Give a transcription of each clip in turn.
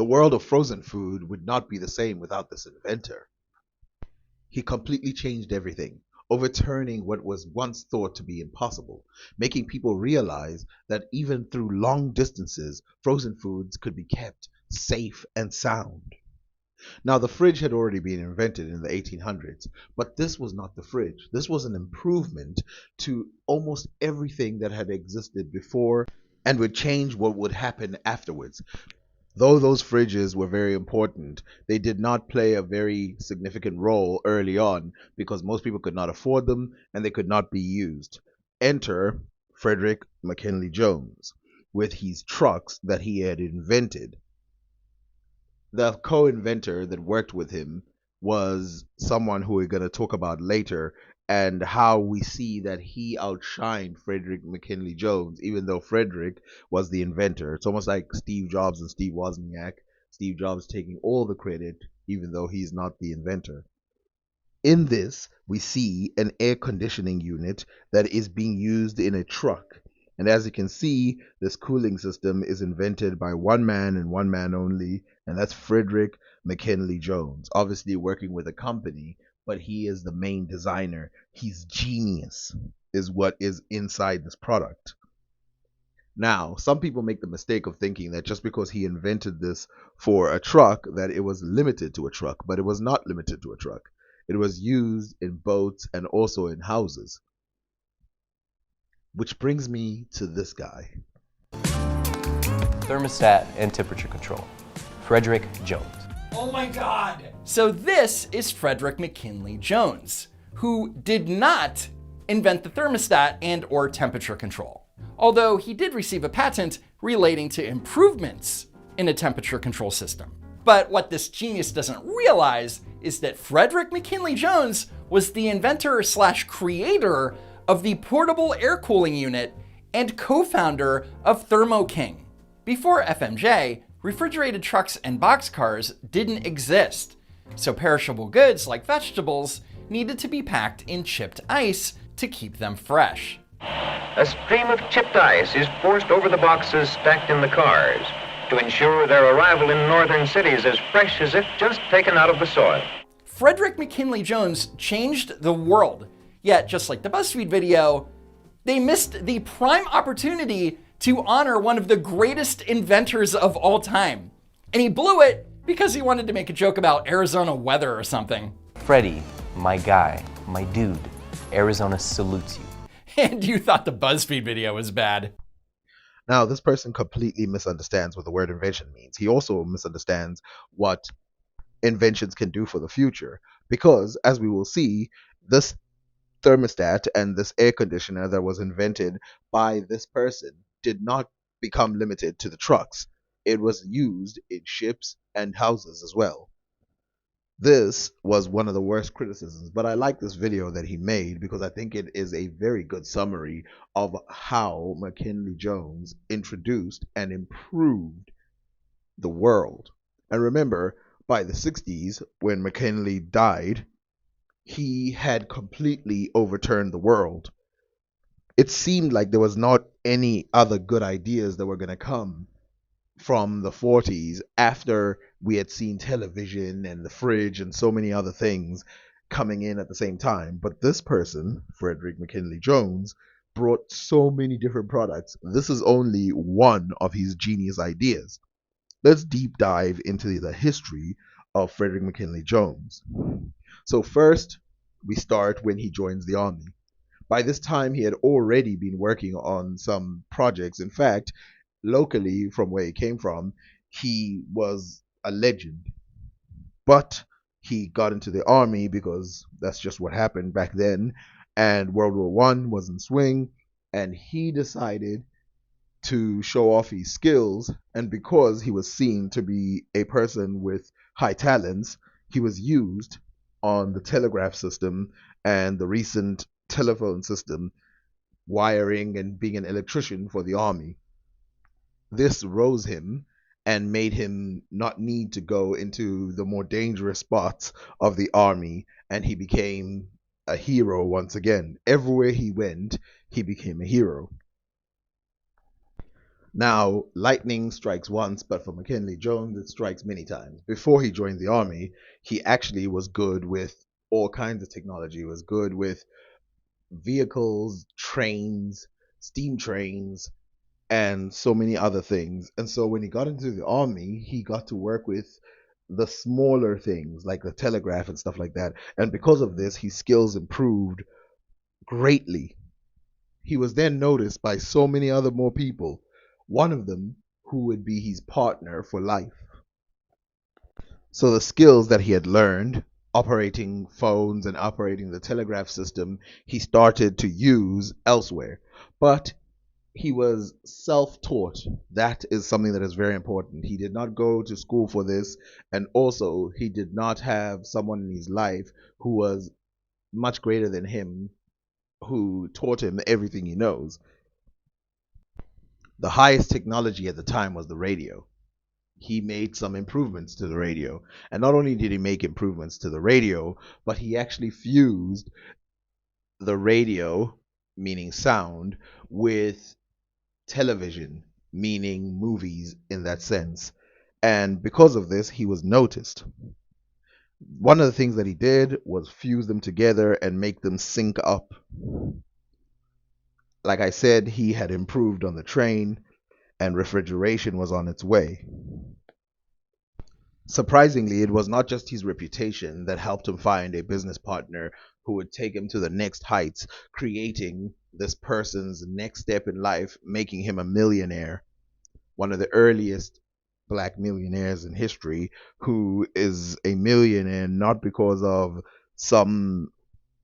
The world of frozen food would not be the same without this inventor. He completely changed everything, overturning what was once thought to be impossible, making people realize that even through long distances, frozen foods could be kept safe and sound. Now, the fridge had already been invented in the 1800s, but this was not the fridge. This was an improvement to almost everything that had existed before and would change what would happen afterwards. Though those fridges were very important, they did not play a very significant role early on because most people could not afford them and they could not be used. Enter Frederick McKinley Jones with his trucks that he had invented. The co-inventor that worked with him was someone who we're going to talk about later, and how we see that he outshined Frederick McKinley Jones, even though Frederick was the inventor. It's almost like Steve Jobs and Steve Wozniak. Steve Jobs taking all the credit, even though he's not the inventor. In this, we see an air conditioning unit that is being used in a truck. And as you can see, this cooling system is invented by one man and one man only, and that's Frederick McKinley Jones. Obviously working with a company, but he is the main designer. His genius is what is inside this product. Now, some people make the mistake of thinking that just because he invented this for a truck, that it was limited to a truck, but it was not limited to a truck. It was used in boats and also in houses. Which brings me to this guy. Thermostat and temperature control. Frederick Jones. Oh my God! So this is Frederick McKinley Jones, who did not invent the thermostat and or temperature control. Although he did receive a patent relating to improvements in a temperature control system. But what this genius doesn't realize is that Frederick McKinley Jones was the inventor / creator of the portable air cooling unit and co-founder of Thermo King. Before FMJ, refrigerated trucks and boxcars didn't exist, so perishable goods like vegetables needed to be packed in chipped ice to keep them fresh. A stream of chipped ice is forced over the boxes stacked in the cars to ensure their arrival in northern cities as fresh as if just taken out of the soil. Frederick McKinley Jones changed the world, yet just like the BuzzFeed video, they missed the prime opportunity to honor one of the greatest inventors of all time. And he blew it because he wanted to make a joke about Arizona weather or something. Freddie, my guy, my dude, Arizona salutes you. And you thought the BuzzFeed video was bad. Now, this person completely misunderstands what the word invention means. He also misunderstands what inventions can do for the future. Because, as we will see, this thermostat and this air conditioner that was invented by this person did not become limited to the trucks. It was used in ships and houses as well. This was one of the worst criticisms, but I like this video that he made because I think it is a very good summary of how McKinley Jones introduced and improved the world. And remember, by the 60s, when McKinley died, he had completely overturned the world. It seemed like there was not any other good ideas that were going to come from the 40s after we had seen television and the fridge and so many other things coming in at the same time. But this person, Frederick McKinley Jones, brought so many different products. This is only one of his genius ideas. Let's deep dive into the history of Frederick McKinley Jones. So first, we start when he joins the army. By this time, he had already been working on some projects. In fact, locally, from where he came from, he was a legend. But he got into the army because that's just what happened back then. And World War I was in swing, and he decided to show off his skills. And because he was seen to be a person with high talents, he was used on the telegraph system and the recent telephone system, wiring and being an electrician for the army. This rose him and made him not need to go into the more dangerous spots of the army, and he became a hero once again. Everywhere he went, he became a hero. Now, lightning strikes once, but for McKinley Jones, it strikes many times. Before he joined the army, he actually was good with all kinds of technology. He was good with vehicles, trains, steam trains, and so many other things. And so when he got into the army, he got to work with the smaller things like the telegraph and stuff like that. And because of this, his skills improved greatly. He was then noticed by so many other more people, one of them who would be his partner for life. So the skills that he had learned, operating phones and operating the telegraph system, he started to use elsewhere. But he was self-taught. That is something that is very important. He did not go to school for this, and also he did not have someone in his life who was much greater than him who taught him everything he knows. The highest technology at the time was the radio. He made some improvements to the radio. And not only did he make improvements to the radio, but he actually fused the radio, meaning sound, with television, meaning movies in that sense. And because of this, he was noticed. One of the things that he did was fuse them together and make them sync up. Like I said, he had improved on the train, and refrigeration was on its way. Surprisingly, it was not just his reputation that helped him find a business partner who would take him to the next heights, creating this person's next step in life, making him a millionaire, one of the earliest black millionaires in history, who is a millionaire not because of some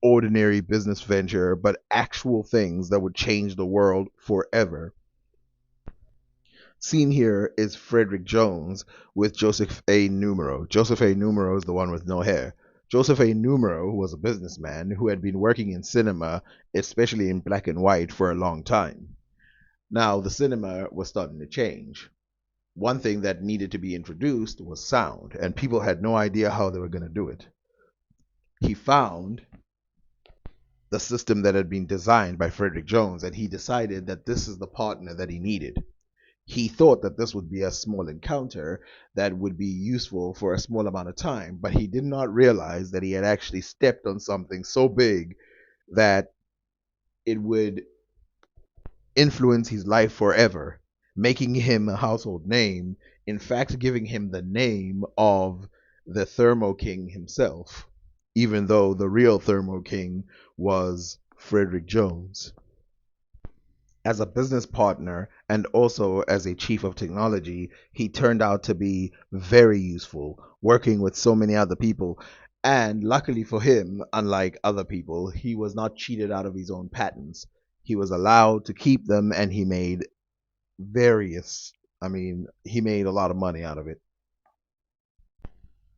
ordinary business venture, but actual things that would change the world forever. Seen here is Frederick Jones with Joseph A. Numero. Joseph A. Numero is the one with no hair. Joseph A. Numero was a businessman who had been working in cinema, especially in black and white, for a long time. Now, the cinema was starting to change. One thing that needed to be introduced was sound, and people had no idea how they were going to do it. He found the system that had been designed by Frederick Jones, and he decided that this is the partner that he needed. He thought that this would be a small encounter that would be useful for a small amount of time, but he did not realize that he had actually stepped on something so big that it would influence his life forever, making him a household name, in fact, giving him the name of the Thermo King himself, even though the real Thermo King was Frederick Jones. As a business partner and also as a chief of technology, he turned out to be very useful, working with so many other people. And luckily for him, unlike other people, he was not cheated out of his own patents. He was allowed to keep them, and he made various, he made a lot of money out of it.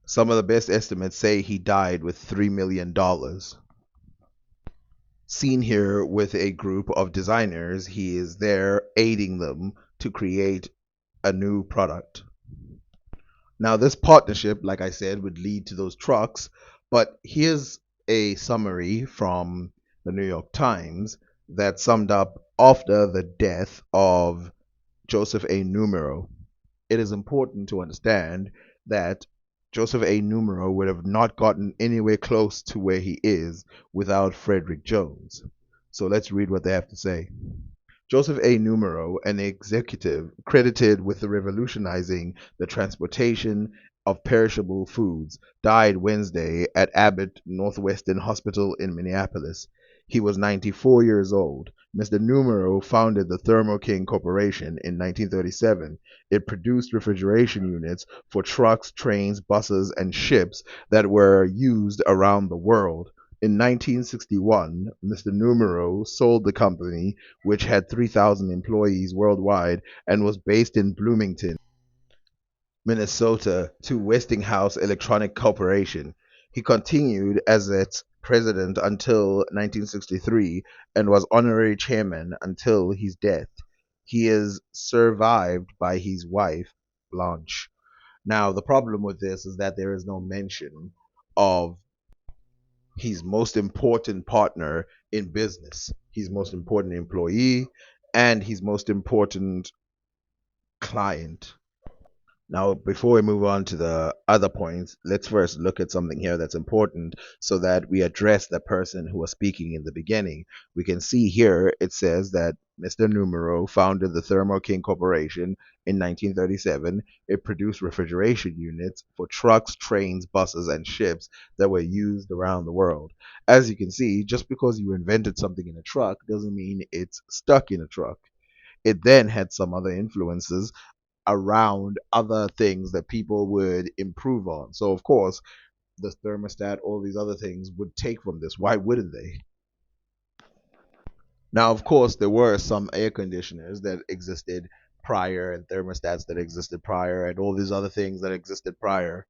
Some of the best estimates say he died with $3 million. Seen here with a group of designers, he is there aiding them to create a new product. Now, this partnership, like I said, would lead to those trucks, but here's a summary from the New York Times that summed up after the death of Joseph A. Numero. It is important to understand that Joseph A. Numero would have not gotten anywhere close to where he is without Frederick Jones. So let's read what they have to say. Joseph A. Numero, an executive credited with revolutionizing the transportation of perishable foods, died Wednesday at Abbott Northwestern Hospital in Minneapolis. He was 94 years old. Mr. Numero founded the Thermo King Corporation in 1937. It produced refrigeration units for trucks, trains, buses, and ships that were used around the world. In 1961, Mr. Numero sold the company, which had 3,000 employees worldwide and was based in Bloomington, Minnesota, to Westinghouse Electronic Corporation. He continued as its president until 1963 and was honorary chairman until his death. He is survived by his wife, Blanche. Now, the problem with this is that there is no mention of his most important partner in business, his most important employee, and his most important client. Now, before we move on to the other points, let's first look at something here that's important so that we address the person who was speaking in the beginning. We can see here it says that Mr. Numero founded the Thermo King Corporation in 1937. It produced refrigeration units for trucks, trains, buses, and ships that were used around the world. As you can see, just because you invented something in a truck doesn't mean it's stuck in a truck. It then had some other influences around other things that people would improve on. So, of course, the thermostat, all these other things would take from this. Why wouldn't they? Now, of course, there were some air conditioners that existed prior and thermostats that existed prior and all these other things that existed prior.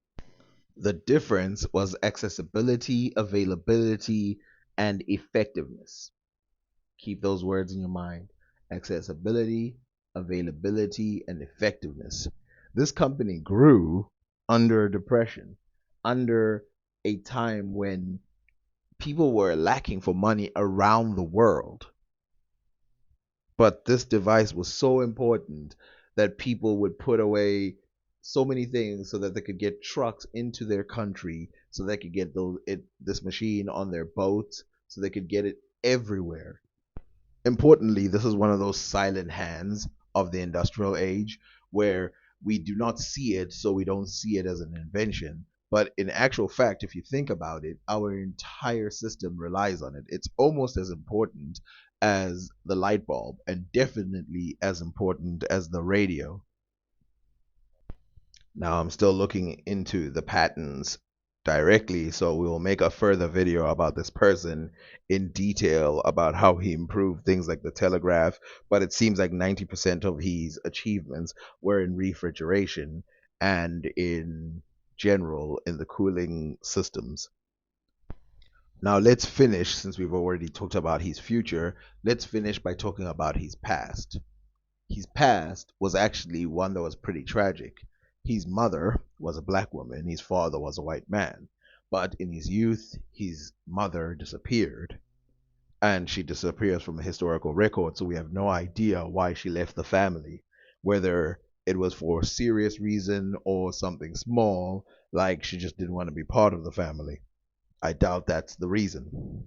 The difference was accessibility, availability, and effectiveness. Keep those words in your mind: accessibility, availability, and effectiveness. This company grew under depression, under a time when people were lacking for money around the world. But this device was so important that people would put away so many things so that they could get trucks into their country, so they could get this machine on their boats, so they could get it everywhere. Importantly, this is one of those silent hands of the industrial age where we do not see it, so we don't see it as an invention. But in actual fact, if you think about it, our entire system relies on it. It's almost as important as the light bulb, and definitely as important as the radio. Now I'm still looking into the patents directly, so we will make a further video about this person in detail about how he improved things like the telegraph. But it seems like 90% of his achievements were in refrigeration and in general in the cooling systems. Now let's finish, since we've already talked about his future, let's finish by talking about his past. His past was actually one that was pretty tragic. His mother was a black woman, his father was a white man. But in his youth, his mother disappeared. And she disappears from a historical record, so we have no idea why she left the family. Whether it was for a serious reason or something small, like she just didn't want to be part of the family. I doubt that's the reason.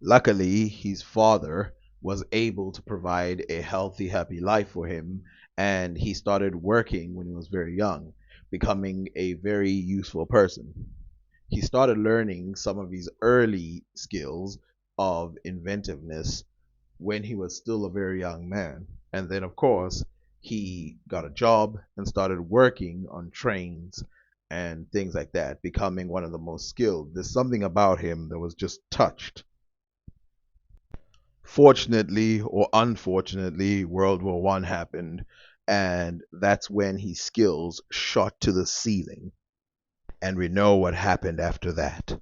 Luckily, his father was able to provide a healthy, happy life for him, and he started working when he was very young, becoming a very useful person. He started learning some of his early skills of inventiveness when he was still a very young man. And then, of course, he got a job and started working on trains and things like that, becoming one of the most skilled. There's something about him that was just touched. Fortunately or unfortunately, World War I happened, and that's when his skills shot to the ceiling. And we know what happened after that.